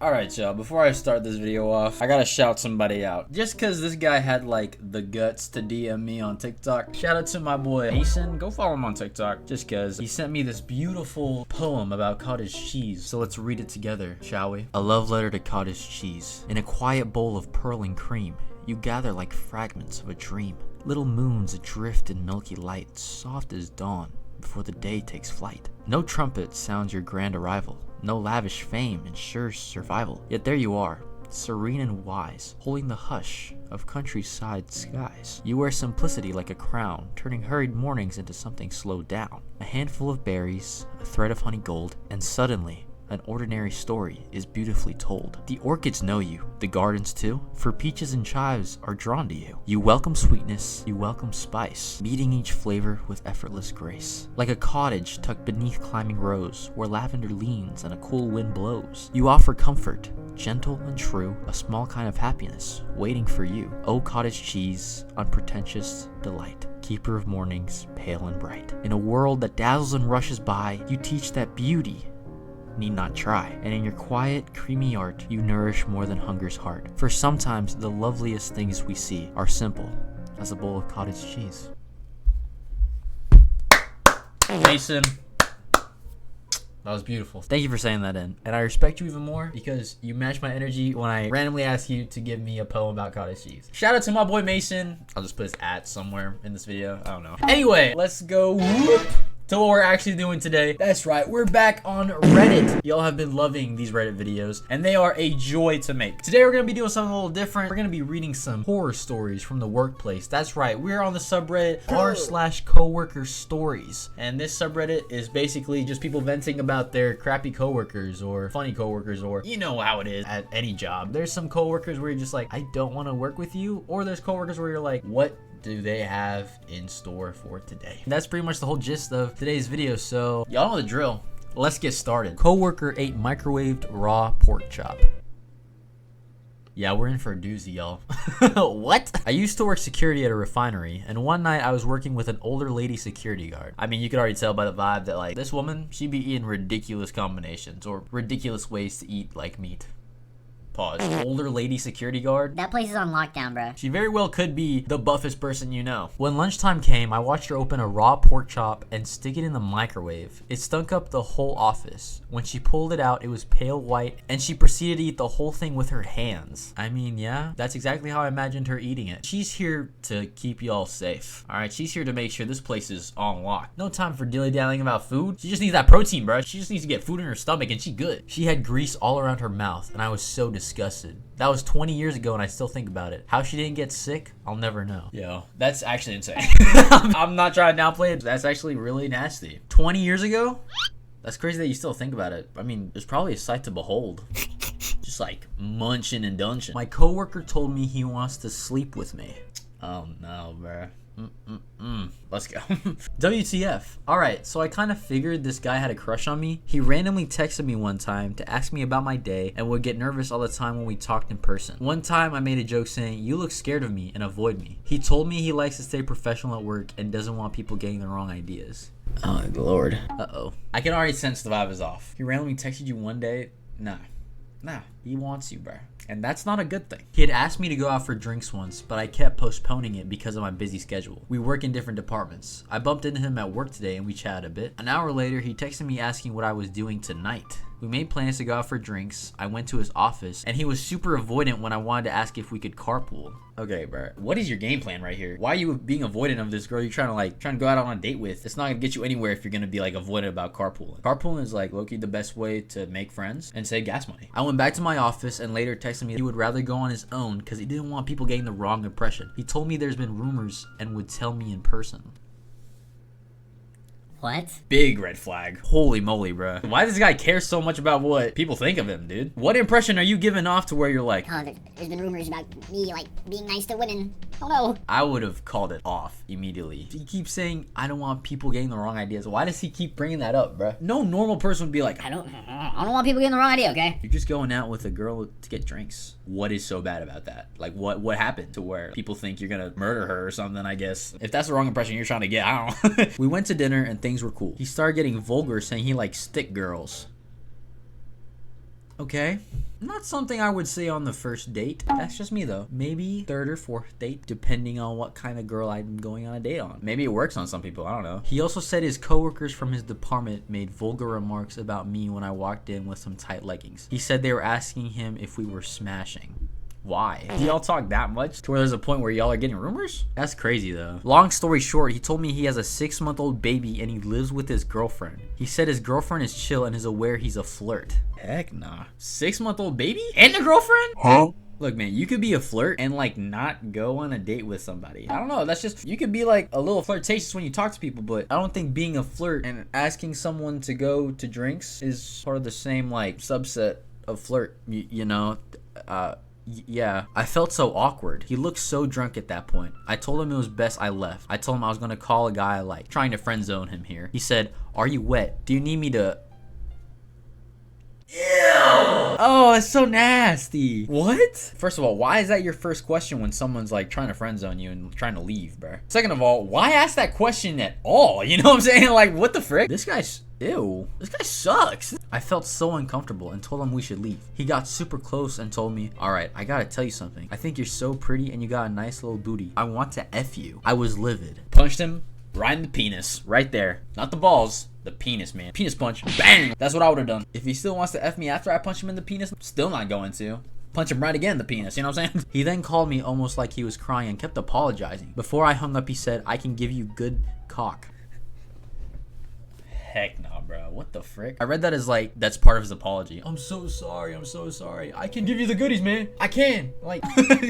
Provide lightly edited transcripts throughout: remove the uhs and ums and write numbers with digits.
Alright, y'all, before I start this video off, I gotta shout somebody out. Just because this guy had, like, the guts to DM me on TikTok, shout out to my boy Mason. Go follow him on TikTok. Just because he sent me this beautiful poem about cottage cheese. So let's read it together, shall we? A love letter to cottage cheese. In a quiet bowl of purling cream, you gather like fragments of a dream. Little moons adrift in milky light, soft as dawn, before the day takes flight. No trumpet sounds your grand arrival. No lavish fame ensures survival. Yet there you are, serene and wise, holding the hush of countryside skies. You wear simplicity like a crown, turning hurried mornings into something slowed down. A handful of berries, a thread of honey gold, and suddenly, an ordinary story is beautifully told. The orchids know you, the gardens too, for peaches and chives are drawn to you. You welcome sweetness, you welcome spice, meeting each flavor with effortless grace. Like a cottage tucked beneath climbing rose, where lavender leans and a cool wind blows. You offer comfort, gentle and true, a small kind of happiness waiting for you. Oh cottage cheese, unpretentious delight. Keeper of mornings, pale and bright. In a world that dazzles and rushes by, you teach that beauty need not try, and in your quiet, creamy art, you nourish more than hunger's heart. For sometimes the loveliest things we see are simple as a bowl of cottage cheese. Mason, that was beautiful. Thank you for saying that in. And I respect you even more because you match my energy when I randomly ask you to give me a poem about cottage cheese. Shout out to my boy Mason. I'll just put his @ somewhere in this video. I don't know. Anyway, let's go to what we're actually doing today. That's right, we're back on Reddit. Y'all have been loving these Reddit videos, and they are a joy to make. Today we're gonna be doing something a little different. We're gonna be reading some horror stories from the workplace. That's right, we're on the subreddit r/coworkers stories. And this subreddit is basically just people venting about their crappy coworkers or funny coworkers, or you know how it is at any job. There's some coworkers where you're just like, I don't wanna work with you, or there's coworkers where you're like, what do they have in store for today? That's pretty much the whole gist of today's video, so y'all know the drill. Let's get started. Coworker ate microwaved raw pork chop. Yeah, we're in for a doozy, y'all. What? I used to work security at a refinery, and one night I was working with an older lady security guard. I mean, you could already tell by the vibe that, like, this woman, she'd be eating ridiculous combinations or ridiculous ways to eat, like, meat. Pause. Older lady security guard? That place is on lockdown, bro. She very well could be the buffest person you know. When lunchtime came, I watched her open a raw pork chop and stick it in the microwave. It stunk up the whole office. When she pulled it out, it was pale white, and she proceeded to eat the whole thing with her hands. I mean, yeah, that's exactly how I imagined her eating it. She's here to keep y'all safe. Alright, she's here to make sure this place is on lock. No time for dilly-dallying about food. She just needs that protein, bro. She just needs to get food in her stomach, and she good. She had grease all around her mouth, and I was so disgusted. That was 20 years ago and I still think about it. How she didn't get sick, I'll never know. Yo, that's actually insane. I'm not trying to downplay it. That's actually really nasty. 20 years ago? That's crazy that you still think about it. I mean, there's probably a sight to behold. Just like munching and dunching. My coworker told me he wants to sleep with me. Oh no, bruh. Let's go. WTF. Alright, so I kind of figured this guy had a crush on me. He randomly texted me one time to ask me about my day and would get nervous all the time when we talked in person. One time I made a joke saying, you look scared of me and avoid me. He told me he likes to stay professional at work and doesn't want people getting the wrong ideas. Oh lord. Uh-oh. I can already sense the vibe is off. He randomly texted you one day? Nah, he wants you, bruh. And that's not a good thing. He had asked me to go out for drinks once, but I kept postponing it because of my busy schedule. We work in different departments. I bumped into him at work today and we chatted a bit. An hour later, he texted me asking what I was doing tonight. We made plans to go out for drinks. I went to his office and he was super avoidant when I wanted to ask if we could carpool. Okay, bro. What is your game plan right here? Why are you being avoidant of this girl you're trying to go out on a date with? It's not gonna get you anywhere if you're gonna be like avoidant about carpooling. Carpooling is like low-key the best way to make friends and save gas money. I went back to my office and later texted me he would rather go on his own because he didn't want people getting the wrong impression. He told me there's been rumors and would tell me in person. What? Big red flag. Holy moly, bro. Why does this guy care so much about what people think of him, dude? What impression are you giving off to where you're like, Oh, there's been rumors about me, like, being nice to women. Oh no. I would have called it off immediately. He keeps saying, I don't want people getting the wrong ideas. Why does he keep bringing that up, bro? No normal person would be like, I don't want people getting the wrong idea, okay? You're just going out with a girl to get drinks. What is so bad about that? Like, what happened to where people think you're gonna murder her or something, I guess? If that's the wrong impression you're trying to get, I don't know. We went to dinner and things were cool. He started getting vulgar saying he likes thick girls. Okay. Not something I would say on the first date. That's just me though. Maybe third or fourth date, depending on what kind of girl I'm going on a date on. Maybe it works on some people, I don't know. He also said his coworkers from his department made vulgar remarks about me when I walked in with some tight leggings. He said they were asking him if we were smashing. Why? Do y'all talk that much to where there's a point where y'all are getting rumors? That's crazy though. Long story short, he told me he has a 6-month-old baby and he lives with his girlfriend. He said his girlfriend is chill and is aware he's a flirt. Heck nah. 6-month-old baby? And a girlfriend? Huh? Look, man, you could be a flirt and like not go on a date with somebody. I don't know. That's just, you could be like a little flirtatious when you talk to people, but I don't think being a flirt and asking someone to go to drinks is part of the same like subset of flirt, you know? Yeah, I felt so awkward. He looked so drunk at that point. I told him it was best I left. I told him I was gonna call a guy I like, trying to friend zone him here. He said, "Are you wet? Do you need me to..." Ew! Oh, it's so nasty. What? First of all, why is that your first question when someone's like trying to friend zone you and trying to leave, bruh? Second of all, why ask that question at all? You know what I'm saying? Like, what the frick? This guy's... Ew, this guy sucks. I felt so uncomfortable and told him we should leave. He got super close and told me, "Alright, I gotta tell you something. I think you're so pretty and you got a nice little booty. I want to F you." I was livid. Punched him right in the penis. Right there. Not the balls. The penis, man. Penis punch. Bang! That's what I would have done. If he still wants to F me after I punch him in the penis, still not going to. Punch him right again in the penis, you know what I'm saying? He then called me almost like he was crying and kept apologizing. Before I hung up, he said, "I can give you good cock." Heck no, bro. What the frick? I read that as like, that's part of his apology. I'm so sorry. I can give you the goodies, man. I can. Like,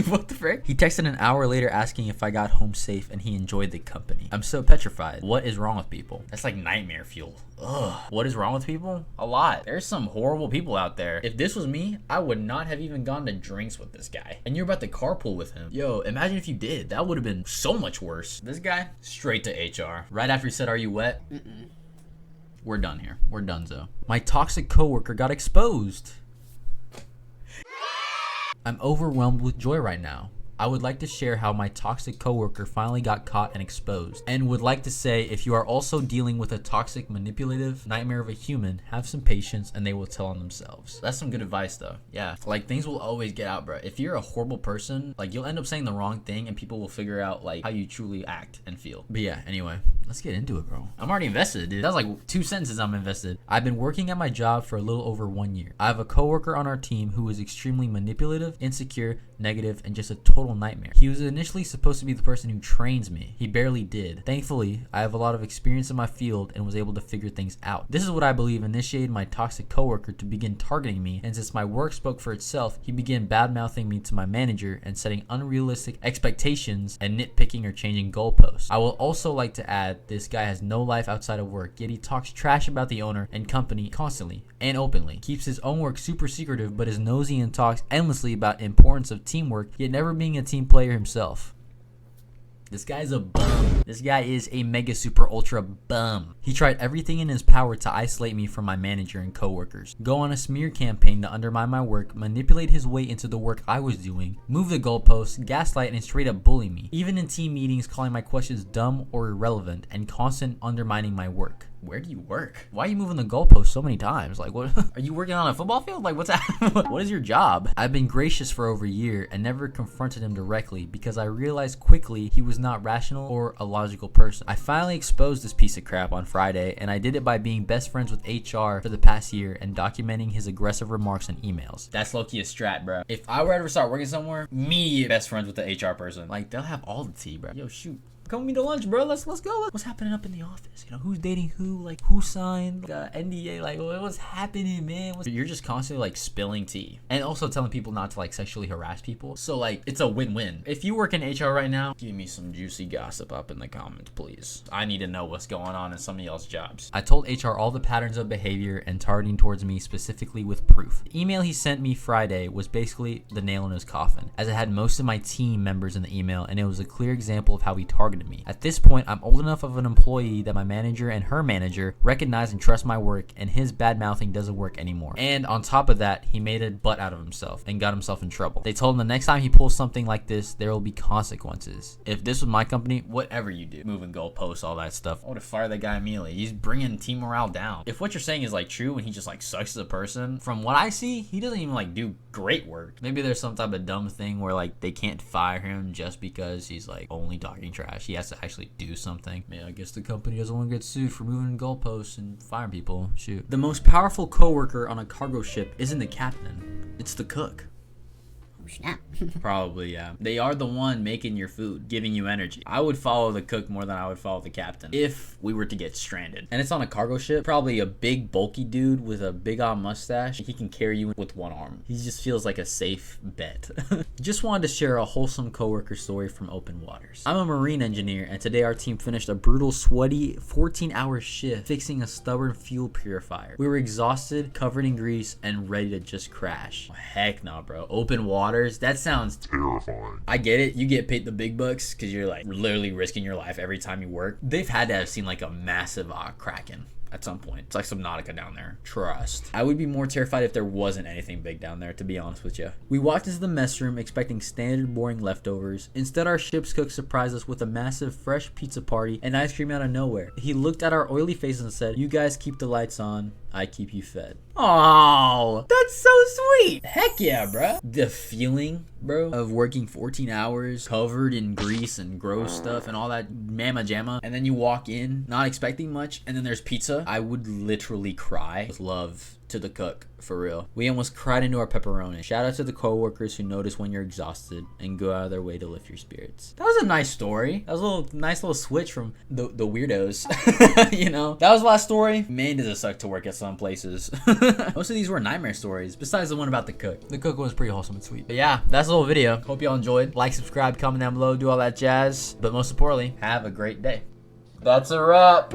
what the frick? He texted an hour later asking if I got home safe and he enjoyed the company. I'm so petrified. What is wrong with people? That's like nightmare fuel. Ugh. What is wrong with people? A lot. There's some horrible people out there. If this was me, I would not have even gone to drinks with this guy. And you're about to carpool with him. Yo, imagine if you did. That would have been so much worse. This guy, straight to HR. Right after he said, "Are you wet?" We're done here. We're donezo. My toxic coworker got exposed. I'm overwhelmed with joy right now. I would like to share how my toxic coworker finally got caught and exposed, and would like to say if you are also dealing with a toxic, manipulative nightmare of a human, have some patience and they will tell on themselves. That's some good advice though. Yeah, like things will always get out, bro. If you're a horrible person, like you'll end up saying the wrong thing and people will figure out like how you truly act and feel. But yeah, anyway, let's get into it, bro. I'm already invested, dude. That was like 2 sentences I'm invested. I've been working at my job for a little over 1 year. I have a coworker on our team who is extremely manipulative, insecure, negative, and just a total nightmare. He was initially supposed to be the person who trains me. He barely did. Thankfully, I have a lot of experience in my field and was able to figure things out. This is what I believe initiated my toxic coworker to begin targeting me, and since my work spoke for itself, he began bad-mouthing me to my manager and setting unrealistic expectations and nitpicking or changing goalposts. I will also like to add, this guy has no life outside of work, yet he talks trash about the owner and company constantly and openly. Keeps his own work super secretive, but is nosy and talks endlessly about importance of teamwork, yet never being a team player himself. This guy's a bum. This guy is a mega super ultra bum. He tried everything in his power to isolate me from my manager and coworkers, go on a smear campaign to undermine my work, manipulate his way into the work I was doing, move the goalposts, gaslight, and straight up bully me. Even in team meetings, calling my questions dumb or irrelevant, and constant undermining my work. Where do you work? Why are you moving the goalpost so many times? Like, what? Are you working on a football field? Like, what's that? What is your job? I've been gracious for over a year and never confronted him directly because I realized quickly he was not rational or a logical person. I finally exposed this piece of crap on Friday, and I did it by being best friends with HR for the past year and documenting his aggressive remarks and emails. That's low-key a strat, bro. If I were to ever start working somewhere, me best friends with the HR person. Like, they'll have all the tea, bro. Yo, shoot. Come with me to lunch, bro. Let's go. What's happening up in the office? You know, who's dating who? Like, who signed NDA? Like, what's happening, man? You're just constantly like spilling tea, and also telling people not to like sexually harass people. So like, it's a win-win. If you work in HR right now, give me some juicy gossip up in the comments, please. I need to know what's going on in somebody else's jobs. I told HR all the patterns of behavior and targeting towards me specifically with proof. The email he sent me Friday was basically the nail in his coffin, as it had most of my team members in the email, and it was a clear example of how he targeted targeted me. At this point, I'm old enough of an employee that my manager and her manager recognize and trust my work, and his bad mouthing doesn't work anymore. And on top of that, he made a butt out of himself and got himself in trouble. They told him the next time he pulls something like this, there will be consequences. If this was my company, whatever you do, moving goalposts, all that stuff, I would have fired that guy immediately. He's bringing team morale down. If what you're saying is like true and he just like sucks as a person, from what I see, he doesn't even like do great work. Maybe there's some type of dumb thing where like they can't fire him just because he's like only talking trash. He has to actually do something. Man, I guess the company doesn't want to get sued for moving goalposts and firing people. Shoot. The most powerful coworker on a cargo ship isn't the captain, it's the cook. Snap. Probably, yeah. They are the one making your food, giving you energy. I would follow the cook more than I would follow the captain if we were to get stranded. And it's on a cargo ship. Probably a big, bulky dude with a big old mustache. He can carry you with one arm. He just feels like a safe bet. Just wanted to share a wholesome coworker story from Open Waters. I'm a marine engineer, and today our team finished a brutal, sweaty 14-hour shift fixing a stubborn fuel purifier. We were exhausted, covered in grease, and ready to just crash. Oh, heck no, bro. Open water. That sounds terrifying. I get it. You get paid the big bucks because you're like literally risking your life every time you work. They've had to have seen like a massive kraken at some point. It's like Subnautica down there. Trust. I would be more terrified if there wasn't anything big down there, to be honest with you. We walked into the mess room expecting standard boring leftovers. Instead, our ship's cook surprised us with a massive fresh pizza party and ice cream out of nowhere. He looked at our oily faces and said, "You guys keep the lights on. I keep you fed." Oh, that's so sweet. Heck yeah, bro. The feeling, bro, of working 14 hours covered in grease and gross stuff and all that mamma jamma, and then you walk in not expecting much, and then there's pizza. I would literally cry with love to the cook, for real. We almost cried into our pepperoni. Shout out to the coworkers who notice when you're exhausted and go out of their way to lift your spirits. That was a nice story. That was a nice little switch from the weirdos. You know, that was the last story. Man, does it suck to work at some places. Most of these were nightmare stories, besides the one about the cook. The cook was pretty wholesome and sweet. But yeah, that's the whole video. Hope y'all enjoyed. Like, subscribe, comment down below, do all that jazz. But most importantly, have a great day. That's a wrap.